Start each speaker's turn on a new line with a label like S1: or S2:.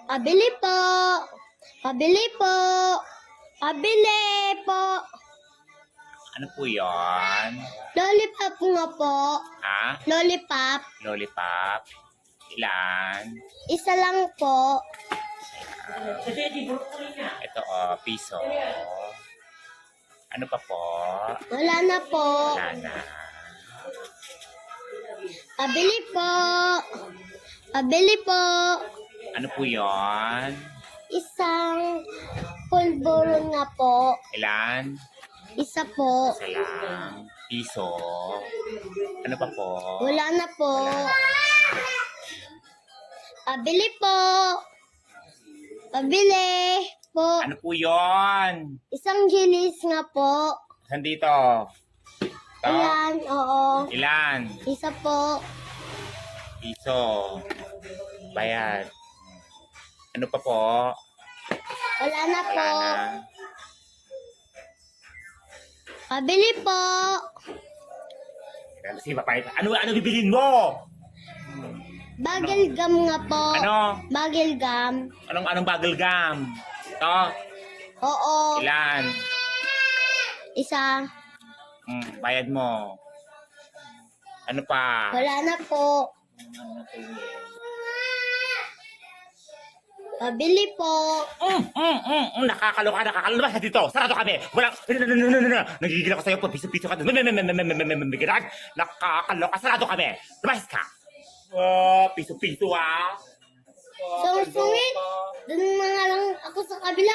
S1: Pabili po. Pabili po. Pabili po.
S2: Ano po yon?
S1: Lollipop nga po.
S2: Ha?
S1: Lollipop.
S2: Lollipop? Ilan?
S1: Isa lang po.
S2: Ito piso. Ano pa po?
S1: Wala na po.
S2: Wala na.
S1: Pabili po. Pabili po.
S2: Ano po yon?
S1: Isang pulburo nga po.
S2: Ilan?
S1: Isa po.
S2: Isa lang. Piso. Ano pa po?
S1: Wala na po. Pabili po. Pabili po.
S2: Ano po yon?
S1: Isang gilis nga po.
S2: Saan dito? Ito?
S1: Ilan? Oo.
S2: Ilan?
S1: Isa po.
S2: Piso. Bayad. Ano pa po?
S1: Wala na
S2: Wala
S1: po.
S2: na.
S1: Pabili po.
S2: Sige, papayad. Ano bibilin mo?
S1: Bagel gum nga po.
S2: Ano?
S1: Bagel gum.
S2: Anong bagel gum? Ito?
S1: Oo.
S2: Ilan?
S1: Isa.
S2: Bayad mo. Ano pa?
S1: Wala na po. Pabili po.
S2: Nakakaloka. Labas na dito. Sarado kami. Walang... Nagigil ako sa'yo. Piso-piso ka. Nakakaloka. Sarado kami. Labas ka. Piso-piso ah.
S1: So, sungit. Doon na nga lang ako sa kabila.